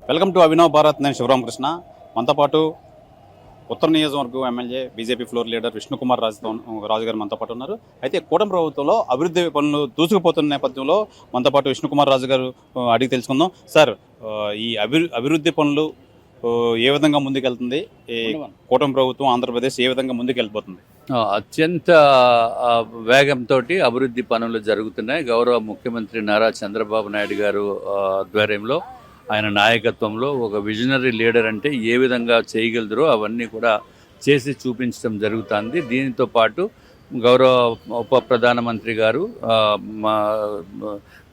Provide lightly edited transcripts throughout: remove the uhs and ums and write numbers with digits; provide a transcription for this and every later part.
Welcome to Abhinav Bharat. నేను శివరామకృష్ణ. మనతో పాటు ఉత్తర నియోజకవర్గం MLA BJP floor leader Vishnukumar Raju గారు మనతో పాటు ఉన్నారు. అయితే కూటమి ప్రభుత్వంలో అభివృద్ధి పనులు దూసుకుపోతున్న నేపథ్యంలో మనతో పాటు విష్ణుకుమార్ రాజు గారు అడిగి తెలుసుకుందాం. సార్, ఈ అభివృద్ధి పనులు ఏ విధంగా ముందుకెళ్తుంది? ఈ కూటమి ప్రభుత్వం ఆంధ్రప్రదేశ్ ఏ విధంగా ముందుకెళ్ళిపోతుంది? అత్యంత వేగంతో అభివృద్ధి పనులు జరుగుతున్నాయి. గౌరవ ముఖ్యమంత్రి నారా చంద్రబాబు నాయుడు గారు ఆధ్వర్యంలో, ఆయన నాయకత్వంలో ఒక విజనరీ లీడర్ అంటే ఏ విధంగా చేయగలరో అవన్నీ కూడా చేసి చూపించడం జరుగుతుంది. దీనితో పాటు గౌరవ ఉప ప్రధానమంత్రి గారు,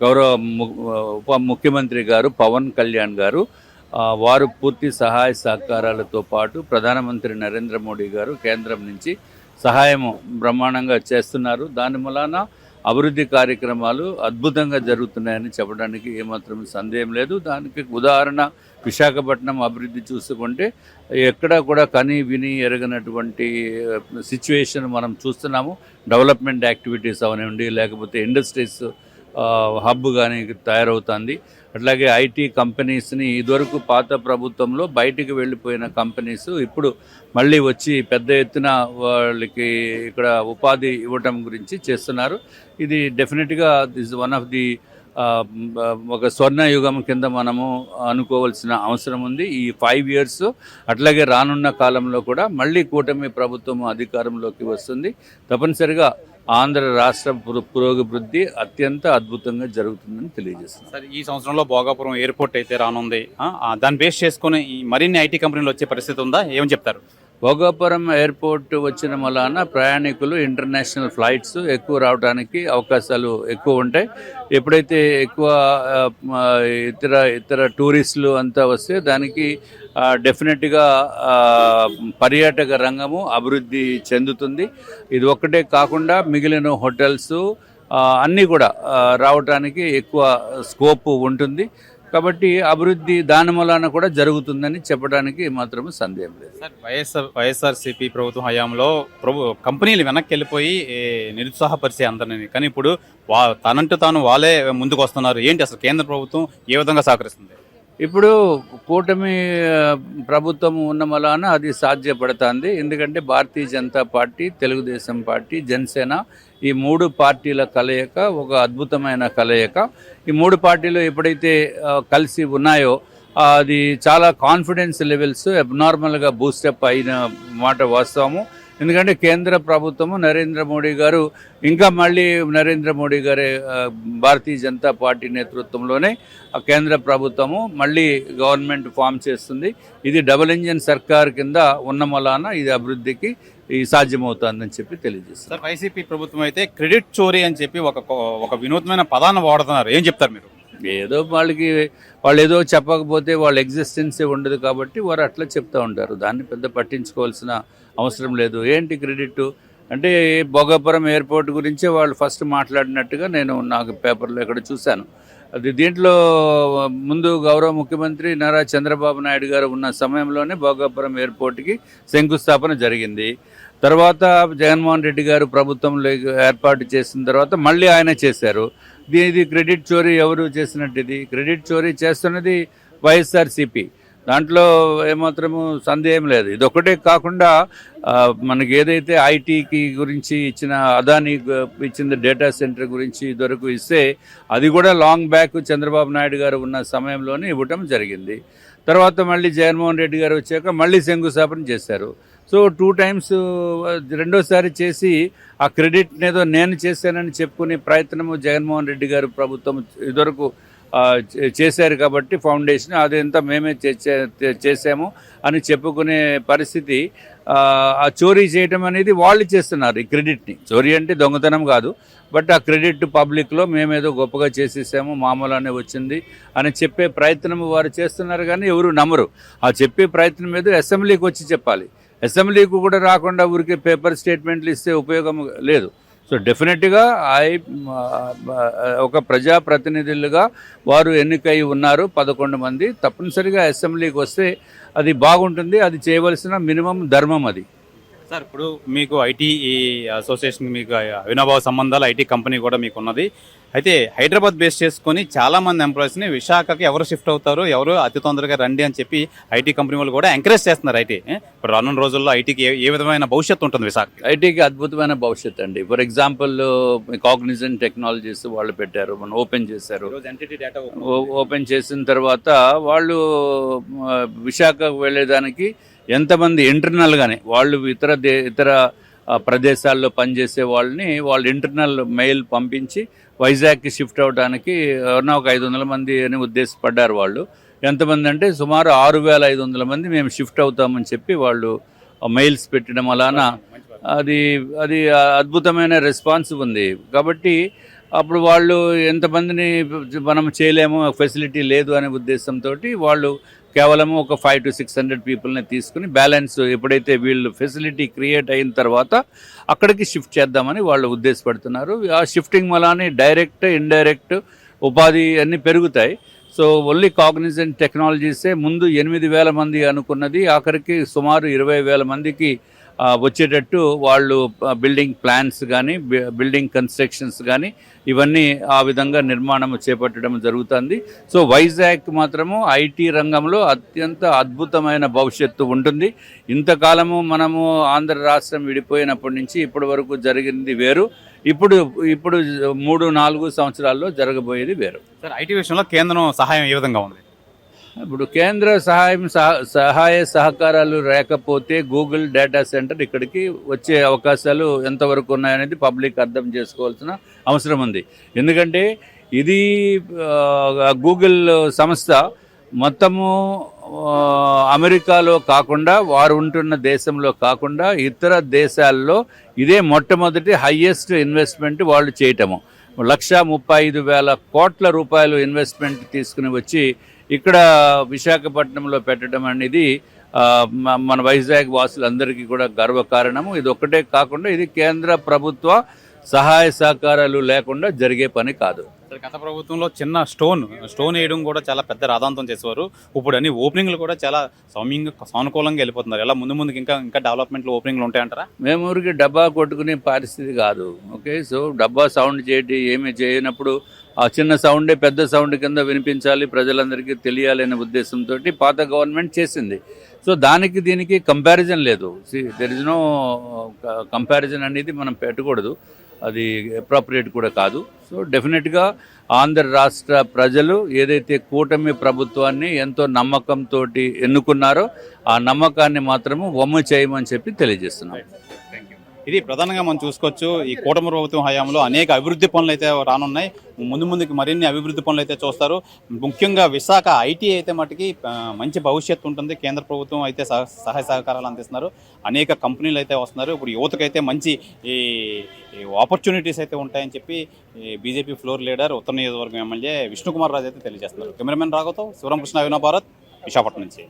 గౌరవ ఉప ముఖ్యమంత్రి గారు పవన్ కళ్యాణ్ గారు, వారు పూర్తి సహాయ సహకారాలతో పాటు ప్రధానమంత్రి నరేంద్ర మోడీ గారు కేంద్రం నుంచి సహాయము బ్రహ్మాండంగా చేస్తున్నారు. దాని వలన అభివృద్ధి కార్యక్రమాలు అద్భుతంగా జరుగుతున్నాయని చెప్పడానికి ఏమాత్రం సందేహం లేదు. దానికి ఉదాహరణ విశాఖపట్నం అభివృద్ధి చూసుకుంటే ఎక్కడా కూడా కని విని ఎరగనటువంటి సిచ్యువేషన్ మనం చూస్తున్నాము. డెవలప్మెంట్ యాక్టివిటీస్ అవనివ్వండి, లేకపోతే ఇండస్ట్రీస్ హబ్ కానీ తయారవుతుంది. అట్లాగే ఐటీ కంపెనీస్ని ఇదివరకు పాత ప్రభుత్వంలో బయటికి వెళ్ళిపోయిన కంపెనీస్ ఇప్పుడు మళ్ళీ వచ్చి పెద్ద ఎత్తున వాళ్ళకి ఇక్కడ ఉపాధి ఇవ్వటం గురించి చేస్తున్నారు. ఇది డెఫినెట్గా దిస్ వన్ ఆఫ్ ది ఒక స్వర్ణయుగం కింద మనము అనుకోవాల్సిన అవసరం ఉంది. ఈ 5 years అట్లాగే రానున్న కాలంలో కూడా మళ్ళీ కూటమి ప్రభుత్వం అధికారంలోకి వస్తుంది. తప్పనిసరిగా ఆంధ్ర రాష్ట్ర పురోగభివృద్ధి అత్యంత అద్భుతంగా జరుగుతుందని తెలియజేస్తుంది. సార్, ఈ సంవత్సరంలో భోగాపురం ఎయిర్పోర్ట్ అయితే రానుంది. దాన్ని బేస్ చేసుకుని మరిన్ని ఐటీ కంపెనీలు వచ్చే పరిస్థితి ఉందా? ఏమని చెప్తారు? భోగాపురం ఎయిర్పోర్ట్ వచ్చిన వలన ప్రయాణికులు ఇంటర్నేషనల్ ఫ్లైట్స్ ఎక్కువ రావడానికి అవకాశాలు ఎక్కువ ఉంటాయి. ఎప్పుడైతే ఎక్కువ ఇతర టూరిస్టులు అంతా వస్తే దానికి డెఫినెట్గా పర్యాటక రంగము అభివృద్ధి చెందుతుంది. ఇది ఒక్కటే కాకుండా మిగిలిన హోటల్స్ అన్నీ కూడా రావడానికి ఎక్కువ స్కోప్ ఉంటుంది. కాబట్టి అభివృద్ధి దాని వలన కూడా జరుగుతుందని చెప్పడానికి మాత్రం సందేహం లేదు. సార్, వైఎస్ఆర్సీపీ ప్రభుత్వం హయాంలో కంపెనీలు వెనక్కి వెళ్ళిపోయి నిరుత్సాహపరిచే అందరినీ, కానీ ఇప్పుడు తనంటూ తాను వాళ్ళే ముందుకు వస్తున్నారు. ఏంటి అసలు కేంద్ర ప్రభుత్వం ఏ విధంగా సహకరిస్తుంది? ఇప్పుడు కూటమి ప్రభుత్వం ఉన్న వలన అది సాధ్యపడుతుంది. ఎందుకంటే భారతీయ జనతా పార్టీ, తెలుగుదేశం పార్టీ, జనసేన ఈ 3 పార్టీల కలయిక ఒక అద్భుతమైన కలయిక. ఈ 3 పార్టీలు ఎప్పుడైతే కలిసి ఉన్నాయో అది చాలా కాన్ఫిడెన్స్ లెవెల్స్ అబ్నార్మల్గా బూస్టప్ అయిన మాట వాస్తవము. ఎందుకంటే కేంద్ర ప్రభుత్వము నరేంద్ర మోడీ గారు ఇంకా మళ్ళీ నరేంద్ర మోడీ గారి భారతీయ జనతా పార్టీ నేతృత్వంలోనే కేంద్ర ప్రభుత్వము మళ్ళీ గవర్నమెంట్ ఫామ్ చేస్తుంది. ఇది డబుల్ ఇంజిన్ సర్కార్ కింద ఉన్న వలన ఇది అభివృద్ధికి సాధ్యమవుతుందని చెప్పి తెలియజేస్తారు. సార్, వైసీపీ ప్రభుత్వం అయితే క్రెడిట్ చోరీ అని చెప్పి ఒక వినూత్నమైన పదాన్ని వాడుతున్నారు. ఏం చెప్తారు మీరు? ఏదో వాళ్ళు ఏదో చెప్పకపోతే వాళ్ళ ఎగ్జిస్టెన్సే ఉండదు కాబట్టి వారు అట్లా చెప్తూ ఉంటారు. దాన్ని పెద్ద పట్టించుకోవాల్సిన అవసరం లేదు. ఏంటి క్రెడిట్ అంటే భోగాపురం ఎయిర్పోర్ట్ గురించే వాళ్ళు ఫస్ట్ మాట్లాడినట్టుగా నాకు పేపర్లో ఎక్కడ చూశాను. అది దీంట్లో ముందు గౌరవ ముఖ్యమంత్రి నారా చంద్రబాబు నాయుడు గారు ఉన్న సమయంలోనే భోగాపురం ఎయిర్పోర్ట్కి శంకుస్థాపన జరిగింది. తర్వాత జగన్మోహన్ రెడ్డి గారు ప్రభుత్వంలో ఏర్పాటు చేసిన తర్వాత మళ్ళీ ఆయన చేశారు. ఇది క్రెడిట్ చోరీ ఎవరు చేసినట్టు? ఇది క్రెడిట్ చోరీ చేస్తున్నది వైఎస్ఆర్సీపీ. దాంట్లో ఏమాత్రము సందేహం లేదు. ఇదొక్కటే కాకుండా మనకి ఏదైతే ఐటీకి గురించి అదానీ ఇచ్చిన డేటా సెంటర్ గురించి ఇదివరకు ఇస్తే అది కూడా లాంగ్ బ్యాక్ చంద్రబాబు నాయుడు గారు ఉన్న సమయంలోనే ఇవ్వటం జరిగింది. తర్వాత మళ్ళీ జగన్మోహన్ రెడ్డి గారు వచ్చాక మళ్ళీ శంకుస్థాపన చేశారు. సో 2 times రెండోసారి చేసి ఆ క్రెడిట్ ఏదో నేను చేశానని చెప్పుకునే ప్రయత్నము జగన్మోహన్ రెడ్డి గారు ప్రభుత్వం ఇదివరకు చేశారు. కాబట్టి ఫౌండేషన్ అదంతా మేమే చేసాము అని చెప్పుకునే పరిస్థితి, ఆ చోరీ చేయటం అనేది వాళ్ళు చేస్తున్నారు. ఈ క్రెడిట్ని చోరీ అంటే దొంగతనం కాదు, బట్ ఆ క్రెడిట్ పబ్లిక్లో మేమేదో గొప్పగా చేసేసాము, మామూలుగానే వచ్చింది అని చెప్పే ప్రయత్నం వారు చేస్తున్నారు. కానీ ఎవరు నమ్మరు. ఆ చెప్పే ప్రయత్నం ఏదో అసెంబ్లీకి వచ్చి చెప్పాలి. అసెంబ్లీకి కూడా రాకుండా ఊరికే పేపర్ స్టేట్మెంట్లు ఇస్తే ఉపయోగం లేదు. సో డెఫినెట్గా ఒక ప్రజాప్రతినిధులుగా వారు ఎన్నికై ఉన్నారు 11 మంది. తప్పనిసరిగా అసెంబ్లీకి వస్తే అది బాగుంటుంది. అది చేయవలసిన మినిమం ధర్మం అది. సార్, ఇప్పుడు మీకు ఐటీ అసోసియేషన్, మీకు అవినాభావ సంబంధాలు ఐటీ కంపెనీ కూడా మీకు ఉన్నది. అయితే హైదరాబాద్ బేస్ చేసుకొని చాలా మంది ఎంప్లాయీస్ని విశాఖకి ఎవరు షిఫ్ట్ అవుతారు, ఎవరు అతి తొందరగా రండి అని చెప్పి ఐటీ కంపెనీ వాళ్ళు కూడా ఎంకరేజ్ చేస్తున్నారు. ఐటీ ఇప్పుడు రానున్న రోజుల్లో ఐటీకి ఏ విధమైన భవిష్యత్తు ఉంటుంది విశాఖ? ఐటీకి అద్భుతమైన భవిష్యత్తు అండి. ఫర్ ఎగ్జాంపుల్ కాగ్నిజెంట్ టెక్నాలజీస్ వాళ్ళు పెట్టారు, మనం ఓపెన్ చేశారు. ఎంటిటీ డేటా ఓపెన్ చేసిన తర్వాత వాళ్ళు విశాఖకు వెళ్ళేదానికి ఎంతమంది ఇంటర్నల్గానే వాళ్ళు ఇతర ప్రదేశాల్లో పనిచేసే వాళ్ళు ఇంటర్నల్ మెయిల్ పంపించి వైజాగ్కి షిఫ్ట్ అవడానికి ఎవరన్నా ఒక 500 మంది అని ఉద్దేశపడ్డారు. వాళ్ళు ఎంతమంది అంటే సుమారు 6500 మంది మేము షిఫ్ట్ అవుతామని చెప్పి వాళ్ళు మెయిల్స్ పెట్టడం అలాన అది అది అద్భుతమైన రెస్పాన్స్ ఉంది. కాబట్టి అప్పుడు వాళ్ళు ఎంతమందిని మనం చేయలేము, ఫెసిలిటీ లేదు అనే ఉద్దేశంతో వాళ్ళు కేవలం ఒక 500 to 600 పీపుల్ని తీసుకుని బ్యాలెన్స్ ఎప్పుడైతే వీళ్ళు ఫెసిలిటీ క్రియేట్ అయిన తర్వాత అక్కడికి షిఫ్ట్ చేద్దామని వాళ్ళు ఉద్దేశపడుతున్నారు. ఆ షిఫ్టింగ్ వలన డైరెక్ట్ ఇండైరెక్ట్ ఉపాధి అన్నీ పెరుగుతాయి. సో ఓన్లీ కాగ్నిజెంట్ టెక్నాలజీసే ముందు 8,000 మంది అనుకున్నది ఆఖరికి సుమారు 20,000 మందికి వచ్చేటట్టు వాళ్ళు బిల్డింగ్ ప్లాన్స్ కానీ బిల్డింగ్ కన్స్ట్రక్షన్స్ కానీ ఇవన్నీ ఆ విధంగా నిర్మాణం చేపట్టడం జరుగుతుంది. సో వైజాగ్ మాత్రము ఐటీ రంగంలో అత్యంత అద్భుతమైన భవిష్యత్తు ఉంటుంది. ఇంతకాలము మనము ఆంధ్ర రాష్ట్రం విడిపోయినప్పటి నుంచి ఇప్పటి వరకు జరిగింది వేరు, ఇప్పుడు 3-4 సంవత్సరాల్లో జరగబోయేది వేరు. సార్, ఐటీ విషయంలో కేంద్రం సహాయం ఏ విధంగా ఉంది? ఇప్పుడు కేంద్ర సహాయ సహకారాలు లేకపోతే గూగుల్ డేటా సెంటర్ ఇక్కడికి వచ్చే అవకాశాలు ఎంతవరకు ఉన్నాయనేది పబ్లిక్ అర్థం చేసుకోవాల్సిన అవసరం ఉంది. ఎందుకంటే ఇది గూగుల్ సంస్థ మొత్తము అమెరికాలో కాకుండా, వారు ఉంటున్న దేశంలో కాకుండా ఇతర దేశాల్లో ఇదే మొట్టమొదటి హయ్యెస్ట్ ఇన్వెస్ట్మెంట్ వాళ్ళు చేయటము. 135,000 కోట్ల రూపాయలు ఇన్వెస్ట్మెంట్ తీసుకుని వచ్చి ఇక్కడ విశాఖపట్నంలో పెట్టడం అనేది మన వైజాగ్ వాసులందరికీ కూడా గర్వకారణము. ఇది ఒక్కటే కాకుండా ఇది కేంద్ర ప్రభుత్వ సహాయ సహకారాలు లేకుండా జరిగే పని కాదు. గత ప్రభుత్వంలో చిన్న స్టోన్ వేయడం కూడా చాలా పెద్ద రాద్ధాంతం చేసేవారు. ఇప్పుడు అన్ని ఓపెనింగ్లు కూడా చాలా సానుకూలంగా వెళ్ళిపోతున్నారు. ఎలా ముందుకు ఇంకా డెవలప్మెంట్లు ఓపెనింగ్లు ఉంటాయంటారా? మేము ఊరికి డబ్బా కొట్టుకునే పరిస్థితి కాదు. ఓకే, సో డబ్బా సౌండ్ ఏమీ చేయనప్పుడు ఆ చిన్న సౌండే పెద్ద సౌండ్ కింద వినిపించాలి, ప్రజలందరికీ తెలియాలి అనే ఉద్దేశంతో పాత గవర్నమెంట్ చేసింది. సో దానికి దీనికి కంపారిజన్ లేదు. దెర్ ఇస్ నో కంపారిజన్ అనేది మనం పెట్టకూడదు, అది అప్రాప్రియేట్ కూడా కాదు. సో డెఫినెట్గా ఆంధ్ర రాష్ట్ర ప్రజలు ఏదైతే కూటమి ప్రభుత్వాన్ని ఎంతో నమ్మకంతో ఎన్నుకున్నారో ఆ నమ్మకాన్ని మాత్రము వమ్ము చేయమని చెప్పి తెలియజేస్తున్నాం. ఇది ప్రధానంగా మనం చూసుకోవచ్చు. ఈ కూటమి ప్రభుత్వం హయాంలో అనేక అభివృద్ధి పనులు అయితే రానున్నాయి. ముందుకు మరిన్ని అభివృద్ధి పనులు అయితే చూస్తారు. ముఖ్యంగా విశాఖ ఐటీ అయితే మటుకి మంచి భవిష్యత్తు ఉంటుంది. కేంద్ర ప్రభుత్వం అయితే సహాయ సహకారాలు అందిస్తున్నారు. అనేక కంపెనీలు అయితే వస్తున్నారు. ఇప్పుడు యువతకైతే మంచి ఈ ఆపర్చునిటీస్ అయితే ఉంటాయని చెప్పి బీజేపీ ఫ్లోర్ లీడర్ ఉత్తర నియోజకవర్గం ఎమ్మెల్యే విష్ణుకుమార్ రాజు అయితే తెలియజేస్తున్నారు. కెమెరామెన్ రాఘవతో శివరామకృష్ణ, అవినా భారత్, విశాఖపట్నం నుంచి.